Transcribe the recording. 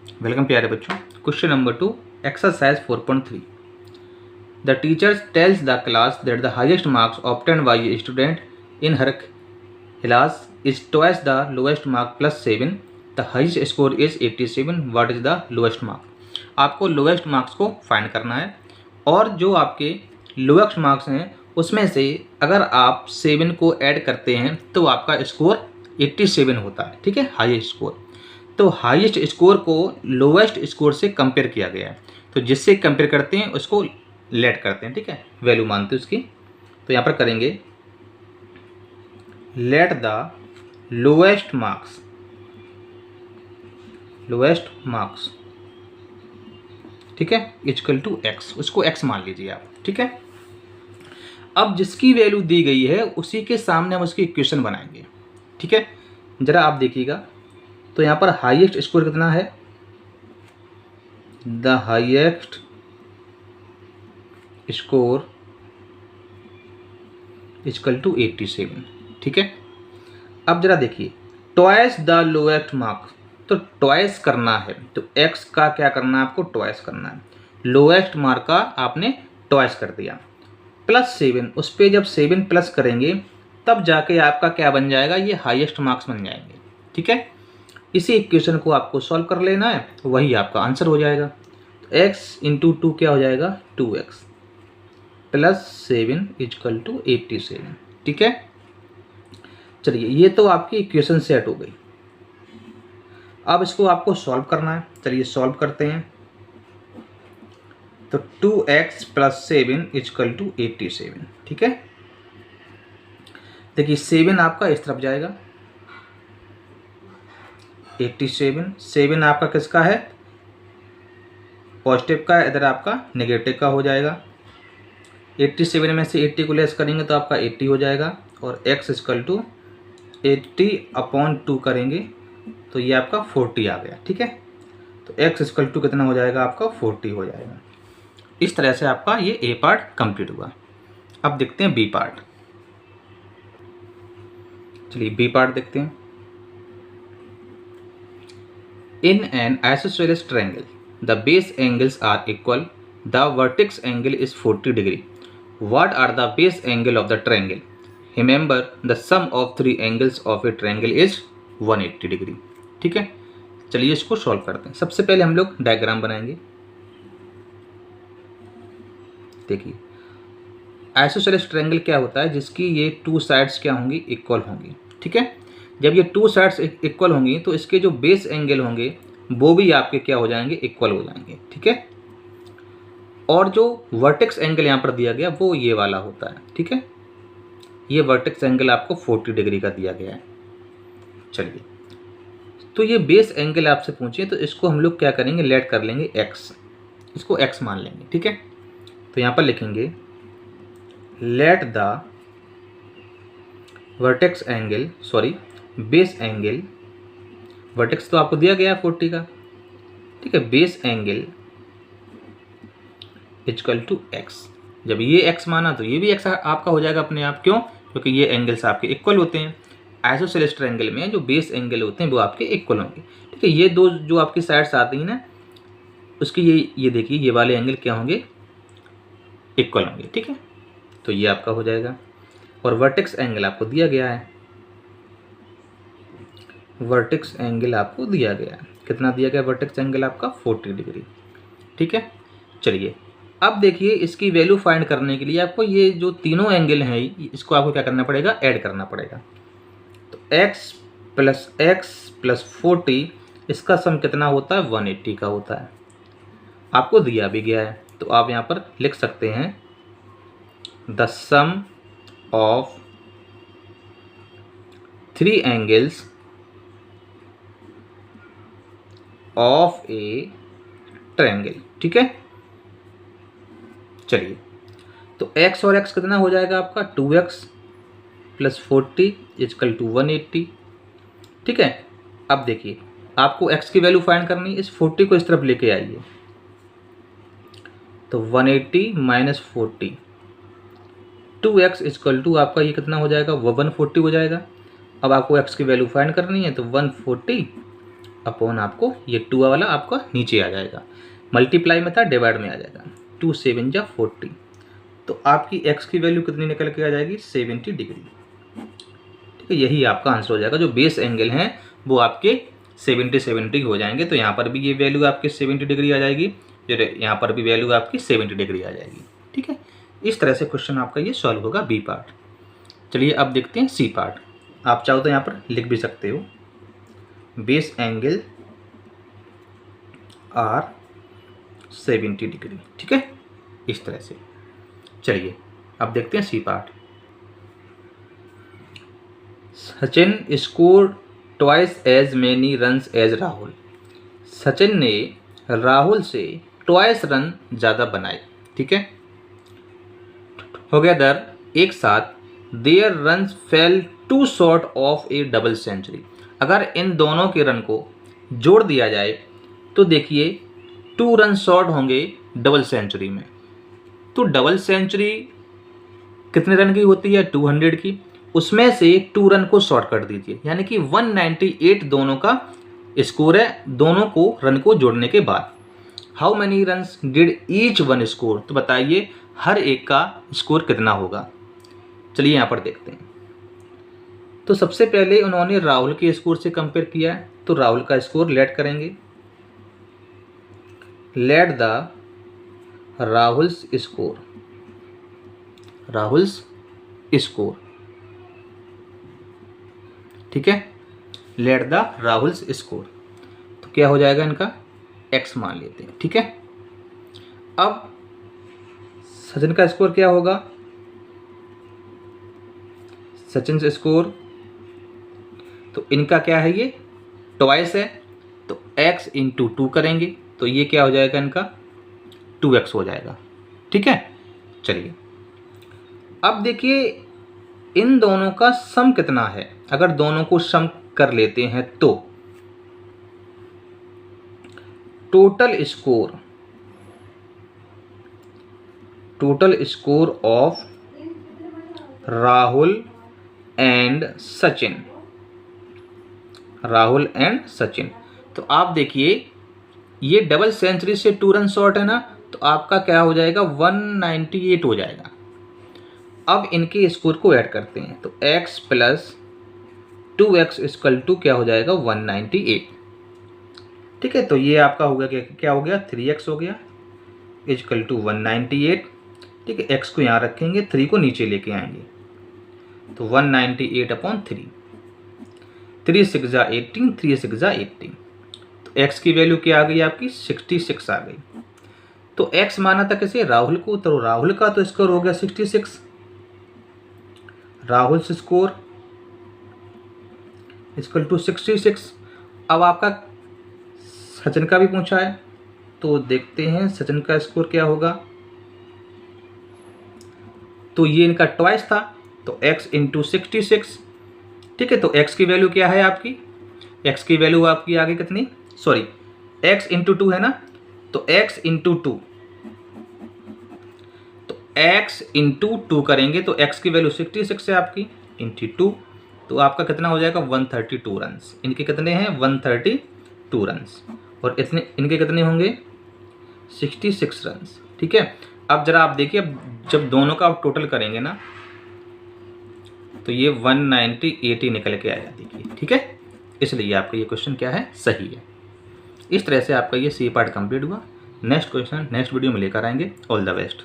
Welcome प्यारे बच्चों। Question number 2, exercise 4.3। The teacher tells the class that the highest marks obtained by a student in her class is twice the lowest mark plus 7। The highest score is 87। What is the lowest mark? आपको lowest marks को find करना है और जो आपके lowest marks हैं उसमें से अगर आप 7 को ऐड करते हैं तो आपका स्कोर 87 होता है। ठीक है, हाईएस्ट स्कोर। तो हाईएस्ट स्कोर को लोवेस्ट स्कोर से कंपेयर किया गया है, तो जिससे कंपेयर करते हैं उसको लेट करते हैं। ठीक है, वैल्यू मानते हैं उसकी। तो यहाँ पर करेंगे लेट द लोवेस्ट मार्क्स, ठीक है, इक्वल टू एक्स। उसको एक्स मान लीजिए आप। ठीक है, अब जिसकी वैल्यू दी गई है उसी के सामने हम उसकी इक्वेशन बनाएंगे। ठीक है, जरा आप देखिएगा। तो यहाँ पर हाईएस्ट स्कोर कितना है? The highest score equal to 87। ठीक है, अब जरा देखिए, ट्वाइस द लोएस्ट मार्क्स, तो ट्वाइस करना है तो x का क्या करना है आपको? ट्वाइस करना है। लोएस्ट मार्क का आपने ट्वाइस कर दिया, प्लस 7। उस पर जब 7 प्लस करेंगे तब जाके आपका क्या बन जाएगा? ये हाईएस्ट मार्क्स बन जाएंगे। ठीक है, इसी इक्वेशन को आपको सॉल्व कर लेना है, वही आपका आंसर हो जाएगा। तो x इंटू 2 क्या हो जाएगा? 2x plus 7 equal to 87। ठीक है, चलिए ये तो आपकी इक्वेशन सेट हो गई। अब इसको आपको सॉल्व करना है। चलिए सॉल्व करते हैं। तो 2x प्लस 7 इक्वल टू 87। ठीक है, देखिए 7 आपका इस तरफ जाएगा, 7 आपका किसका है? पॉजिटिव का है, इधर आपका नेगेटिव का हो जाएगा। 87 में से 80 को लेस करेंगे तो आपका 80 हो जाएगा, और x इक्वल टू 80/2 करेंगे तो ये आपका 40 आ गया। ठीक है, तो x इक्वल टू कितना हो जाएगा? आपका 40 हो जाएगा। इस तरह से आपका ये a पार्ट कंप्लीट हुआ। अब देखते हैं b पार्ट। चलिए b पार्ट देखते हैं। In an isosceles triangle, the base angles are equal. The vertex angle is 40 degree. What are the base angle of the triangle? Remember, the sum of three angles of a triangle is 180 degree. ठीक है, चलिए इसको solve करते हैं। सबसे पहले हम लोग डायग्राम बनाएंगे। देखिए, आइसोसेलेस ट्रायंगल क्या होता है? जिसकी ये 2 साइड्स क्या होंगी? इक्वल होंगी। ठीक है, जब ये 2 साइड्स इक्वल होंगी तो इसके जो बेस एंगल होंगे वो भी आपके क्या हो जाएंगे? इक्वल हो जाएंगे। ठीक है, और जो वर्टेक्स एंगल यहाँ पर दिया गया वो ये वाला होता है। ठीक है, ये वर्टेक्स एंगल आपको 40 डिग्री का दिया गया है। चलिए, तो ये बेस एंगल आपसे पूछे तो इसको हम लोग क्या करेंगे? लेट कर लेंगे x, इसको x मान लेंगे। ठीक है, तो यहाँ पर लिखेंगे let the vertex angle, sorry base angle, vertex तो आपको दिया गया है 40 का। ठीक है, base angle equal to x। जब ये x माना तो ये भी x आपका हो जाएगा अपने आप। क्यों? क्योंकि ये एंगल्स आपके इक्वल होते हैं। आइसोसेलेस ट्रायंगल में जो बेस एंगल होते हैं वो आपके इक्वल होंगे। ठीक है, ये दो जो आपकी साइड्स आती हैं ना, उसकी ये देखिए, ये वाले एंगल क्या होंगे? इक्वल होंगे। ठीक है, तो ये आपका हो जाएगा। और वर्टेक्स एंगल आपको दिया गया है, वर्टेक्स एंगल आपको दिया गया है। कितना दिया गया वर्टेक्स एंगल आपका? 40 डिग्री। ठीक है, चलिए अब देखिए, इसकी वैल्यू फाइंड करने के लिए आपको ये जो तीनों एंगल हैं इसको आपको क्या करना पड़ेगा? ऐड करना पड़ेगा। तो x प्लस 40, इसका सम कितना होता है? 180 का होता है। आपको दिया भी गया है, तो आप यहाँ पर लिख सकते हैं the sum of 3 angles of a triangle. ठीक है, चलिए तो x और x कितना हो जाएगा आपका? 2x plus 40 equal to 180। ठीक है, अब देखिए, आपको x की वैल्यू फाइंड करनी है। इस 40 को इस तरफ लेके आइए, तो 180 माइनस 40, 2x इक्वल टू आपका ये कितना हो जाएगा? वो 140 हो जाएगा। अब आपको x की वैल्यू फाइंड करनी है, तो 140 अपॉन आपको ये 2 वाला आपका नीचे आ जाएगा, मल्टीप्लाई में था डिवाइड में आ जाएगा, 2 7 जा 40। तो आपकी x की वैल्यू कितनी निकल के आ जाएगी 70 डिग्री। ठीक है, यही आपका आंसर हो जाएगा। जो बेस एंगल हैं वो आपके 70 हो जाएंगे। तो यहाँ पर भी ये वैल्यू आपकी 70 डिग्री आ जाएगी, फिर यहाँ पर भी वैल्यू आपकी 70 डिग्री आ जाएगी। ठीक है, इस तरह से क्वेश्चन आपका ये सॉल्व होगा बी पार्ट। चलिए अब देखते हैं सी पार्ट। आप चाहो तो यहाँ पर लिख भी सकते हो, बेस एंगल आर 70 डिग्री। ठीक है, इस तरह से। चलिए अब देखते हैं C part. Sachin score twice as many runs as Rahul. Sachin ने राहुल से ट्वाइस रन ज़्यादा बनाए। ठीक है, टुगेदर एक साथ their runs fell too short of a double century. अगर इन दोनों के रन को जोड़ दिया जाए तो देखिए 2 रन शॉर्ट होंगे डबल सेंचुरी में। तो डबल सेंचुरी कितने रन की होती है 200 की, उसमें से 2 रन को शॉर्ट कर दीजिए, यानी कि 198 दोनों का स्कोर है, दोनों को रन को जोड़ने के बाद। How many runs did each one score, तो बताइए हर एक का स्कोर कितना होगा। चलिए यहाँ पर देखते हैं। तो सबसे पहले उन्होंने राहुल के स्कोर से कंपेयर किया है, तो राहुल का स्कोर लेट करेंगे, let the Rahul's score, Rahul's score. ठीक है, लेट द राहुल्स स्कोर। तो क्या हो जाएगा इनका x मान लेते हैं। ठीक है, अब सचिन का स्कोर क्या होगा, सचिन से स्कोर, तो इनका क्या है ये ट्वाइस है, तो x इंटू 2 करेंगे तो ये क्या हो जाएगा इनका 2x हो जाएगा। ठीक है, चलिए अब देखिए इन दोनों का सम कितना है। अगर दोनों को सम कर लेते हैं तो total score of Rahul and Sachin, Rahul and Sachin. तो आप देखिए ये डबल सेंचुरी से 2 रन शॉर्ट है ना, तो आपका क्या हो जाएगा 198 हो जाएगा। अब इनके स्कोर को ऐड करते हैं, तो x plus 2x equal to क्या हो जाएगा 198। ठीक है, तो ये आपका हो गया क्या हो गया 3x हो गया इक्वल टू 198। ठीक है, x को यहाँ रखेंगे, 3 को नीचे लेके आएंगे, तो 198 अपॉन 3, 3 6 जा 18, 3 6 जा 18। तो x की वैल्यू क्या आ गई आपकी 66 आ गई। तो x माना था किसे राहुल को, तो राहुल का तो स्कोर हो गया 66, राहुल स्कोर इक्वल टू 66। अब आपका सचिन का भी पूछा है, तो देखते हैं सचिन का स्कोर क्या होगा। तो ये इनका ट्वाइस था, तो x इंटू 66। ठीक है, तो x की वैल्यू क्या है आपकी, x की वैल्यू आपकी आ गई कितनी, सॉरी x इंटू 2 है ना, तो x इंटू 2, तो x इंटू 2 करेंगे तो x की वैल्यू 66 है आपकी, इंटू 2, तो आपका कितना हो जाएगा 132 रन्स। इनके कितने हैं 132 रन्स, और इतने इनके कितने होंगे 66 रन्स। ठीक है, अब जरा आप देखिए, अब जब दोनों का आप टोटल करेंगे ना तो ये 198 निकल के आया देखिए। ठीक है, इसलिए आपका ये क्वेश्चन क्या है सही है। इस तरह से आपका ये सी पार्ट कंप्लीट हुआ। नेक्स्ट क्वेश्चन नेक्स्ट वीडियो में लेकर आएंगे। All the best.